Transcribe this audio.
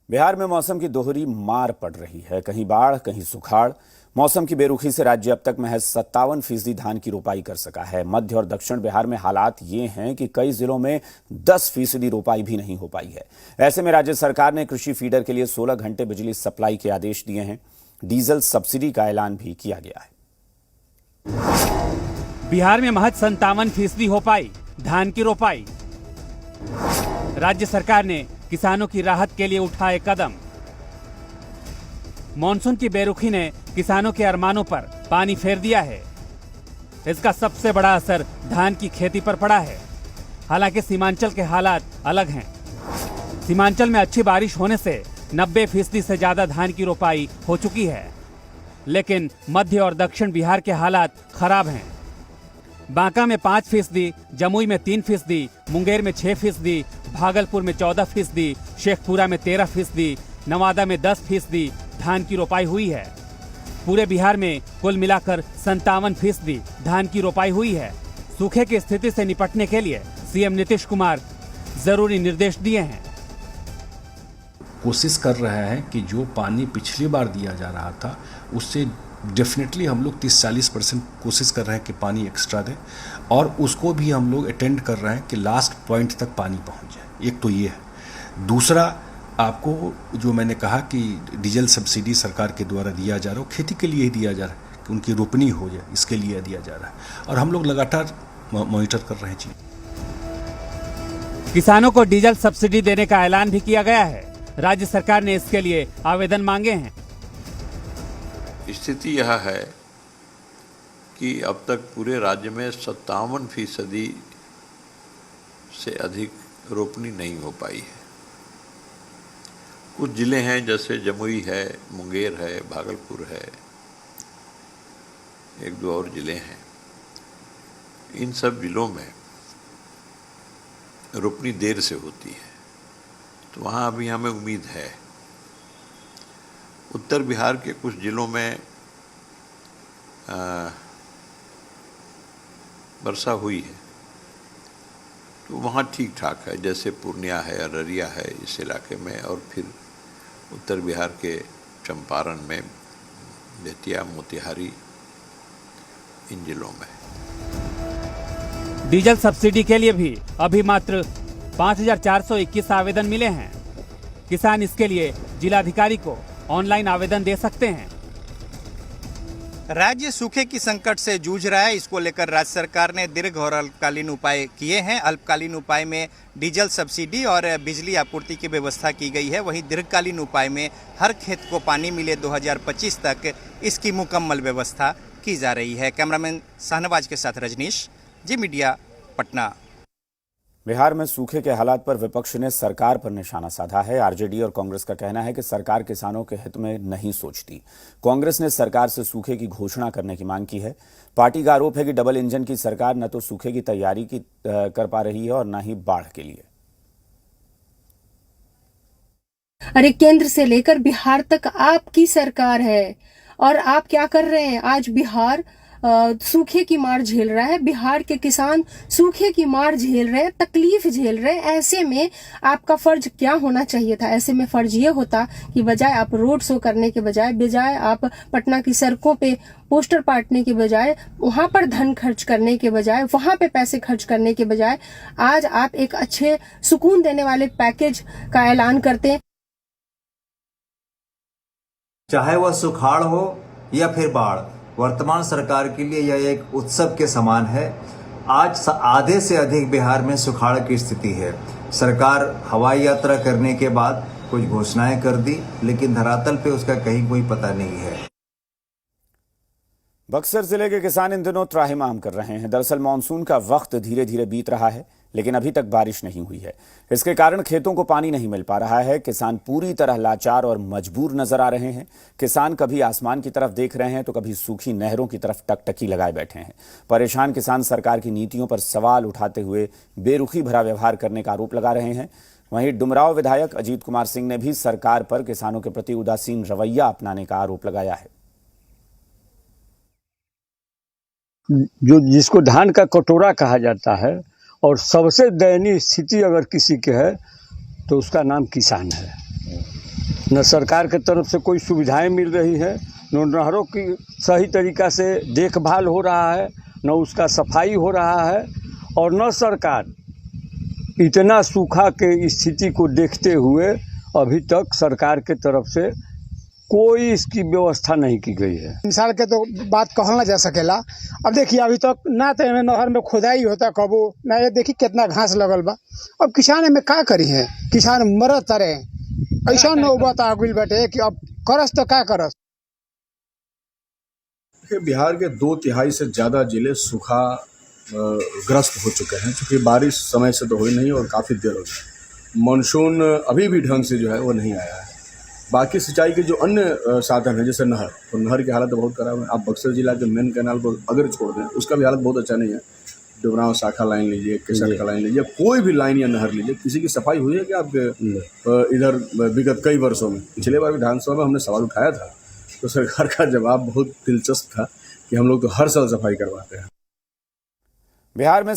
बिहार में मौसम की दोहरी मार पड़ रही है, कहीं बाढ़ कहीं सुखाड़। मौसम की बेरुखी से राज्य अब तक महज 57% धान की रोपाई कर सका है। मध्य और दक्षिण बिहार में हालात ये हैं कि कई जिलों में 10% रोपाई भी नहीं हो पाई है। ऐसे में राज्य सरकार ने कृषि फीडर के लिए 16 घंटे बिजली सप्लाई के आदेश दिए हैं। डीजल सब्सिडी का ऐलान भी किया गया है। बिहार में महज 57% हो पाई धान की रोपाई। राज्य सरकार ने किसानों की राहत के लिए उठाए कदम। मॉनसून की बेरुखी ने किसानों के अरमानों पर पानी फेर दिया है। इसका सबसे बड़ा असर धान की खेती पर पड़ा है। हालांकि सीमांचल के हालात अलग हैं। सीमांचल में अच्छी बारिश होने से 90% से ज्यादा धान की रोपाई हो चुकी है, लेकिन मध्य और दक्षिण बिहार के हालात खराब हैं। बांका में 5%, जमुई में 3%, मुंगेर में 6%, भागलपुर में 14%, शेखपुरा में 13%, नवादा में 10% धान की रोपाई हुई है। पूरे बिहार में कुल मिलाकर 57% धान की रोपाई हुई है। सूखे की स्थिति से निपटने के लिए सीएम नीतीश कुमार जरूरी निर्देश दिए हैं। कोशिश कर रहे हैं कि जो पानी पिछली बार दिया जा रहा था उससे डेफिनेटली हम लोग 30-40% कोशिश कर रहे हैं कि पानी एक्स्ट्रा दें, और उसको भी हम लोग अटेंड कर रहे हैं कि लास्ट पॉइंट तक पानी पहुंच जाए। एक तो ये है। दूसरा, आपको जो मैंने कहा कि डीजल सब्सिडी सरकार के द्वारा दिया जा रहा है, खेती के लिए ही दिया जा रहा है कि उनकी रोपनी हो जाए, इसके लिए दिया जा रहा है, और हम लोग लगातार मॉनिटर कर रहे हैं। किसानों को डीजल सब्सिडी देने का ऐलान भी किया गया है। राज्य सरकार ने इसके लिए आवेदन मांगे हैं। स्थिति यह है कि अब तक पूरे राज्य में 57% से अधिक रोपनी नहीं हो पाई है। कुछ जिले हैं जैसे जमुई है, मुंगेर है, भागलपुर है, एक दो और जिले हैं। इन सब जिलों में रोपनी देर से होती है, तो वहाँ अभी हमें उम्मीद है। उत्तर बिहार के कुछ जिलों में वर्षा हुई है, तो वहाँ ठीक ठाक है, जैसे पूर्णिया है, अररिया है, इस इलाके में, और फिर उत्तर बिहार के चंपारण में, बेतिया, मोतिहारी, इन जिलों में। डीजल सब्सिडी के लिए भी अभी मात्र 5421 आवेदन मिले हैं। किसान इसके लिए जिलाधिकारी को ऑनलाइन आवेदन दे सकते हैं। राज्य सूखे की संकट से जूझ रहा है। इसको लेकर राज्य सरकार ने दीर्घ और अल्पकालीन उपाय किए हैं। अल्पकालीन उपाय में डीजल सब्सिडी और बिजली आपूर्ति की व्यवस्था की गई है। वहीं दीर्घकालीन उपाय में हर खेत को पानी मिले 2025 तक इसकी मुकम्मल व्यवस्था की जा रही है। कैमरामैन शाहनवाज के साथ रजनीश, जी मीडिया, पटना। बिहार में सूखे के हालात पर विपक्ष ने सरकार पर निशाना साधा है। आरजेडी और कांग्रेस का कहना है कि सरकार किसानों के हित में नहीं सोचती। कांग्रेस ने सरकार से सूखे की घोषणा करने की मांग की है। पार्टी का आरोप है कि डबल इंजन की सरकार न तो सूखे की तैयारी कर पा रही है और न ही बाढ़ के लिए। अरे केंद्र से लेकर बिहार तक आपकी सरकार है और आप क्या कर रहे हैं? आज बिहार सूखे की मार झेल रहा है। बिहार के किसान सूखे की मार झेल रहे हैं, तकलीफ झेल रहे हैं। ऐसे में आपका फर्ज क्या होना चाहिए था? ऐसे में फर्ज ये होता कि बजाय आप रोड शो करने के बजाय आप पटना की सड़कों पे पोस्टर बांटने के बजाय, वहां पर धन खर्च करने के बजाय, वहां पे पैसे खर्च करने के बजाय आज आप एक अच्छे सुकून देने वाले पैकेज का ऐलान करते हैं। चाहे वह सुखाड़ हो या फिर बाढ़, वर्तमान सरकार के लिए यह एक उत्सव के समान है। आज आधे से अधिक बिहार में सुखाड़ की स्थिति है। सरकार हवाई यात्रा करने के बाद कुछ घोषणाएं कर दी, लेकिन धरातल पे उसका कहीं कोई पता नहीं है। बक्सर जिले के किसान इन दिनों त्राहिमाम कर रहे हैं। दरअसल मानसून का वक्त धीरे धीरे बीत रहा है, लेकिन अभी तक बारिश नहीं हुई है। इसके कारण खेतों को पानी नहीं मिल पा रहा है। किसान पूरी तरह लाचार और मजबूर नजर आ रहे हैं। किसान कभी आसमान की तरफ देख रहे हैं तो कभी सूखी नहरों की तरफ टकटकी लगाए बैठे हैं। परेशान किसान सरकार की नीतियों पर सवाल उठाते हुए बेरुखी भरा व्यवहार करने का आरोप लगा रहे हैं। वहीं डुमरांव विधायक अजीत कुमार सिंह ने भी सरकार पर किसानों के प्रति उदासीन रवैया अपनाने का आरोप लगाया है। जो जिसको धान का कटोरा कहा जाता है और सबसे दयनीय स्थिति अगर किसी के है तो उसका नाम किसान है। न सरकार के तरफ से कोई सुविधाएं मिल रही है, न नहरों की सही तरीक़ा से देखभाल हो रहा है, न उसका सफाई हो रहा है, और न सरकार इतना सूखा के स्थिति को देखते हुए अभी तक सरकार के तरफ से कोई इसकी व्यवस्था नहीं की गई है। मिसाल के तो बात कहल ना जा सकेला। अब देखिए अभी तक ना तो एमे नहर में खुदाई होता कबो ना, ये देखिए कितना घास लगल बा। अब किसान एमे का करी है, किसान मरत तरे ऐसा नौबत आ गइल बाटे कि अब करस तो का करस। बिहार के 2/3 से ज़्यादा जिले सूखा ग्रस्त हो चुके हैं, क्योंकि बारिश समय से तो हुई नहीं और काफ़ी देर हो गई। मानसून अभी भी ढंग से जो है वो नहीं आया है। बाकी सिंचाई के जो अन्य साधन हैं जैसे नहर, तो नहर की हालत बहुत ख़राब है। आप बक्सर जिला के मेन कैनाल को अगर छोड़ दें उसका भी हालत बहुत अच्छा नहीं है। डुबराव शाखा लाइन लीजिए, केसर का लाइन लीजिए, कोई भी लाइन या नहर लीजिए, किसी की सफाई हुई है कि आपके इधर विगत कई वर्षों में? पिछले बार विधानसभा में हमने सवाल उठाया था तो सरकार का जवाब बहुत दिलचस्प था कि हम लोग तो हर साल सफाई करवाते हैं। बिहार में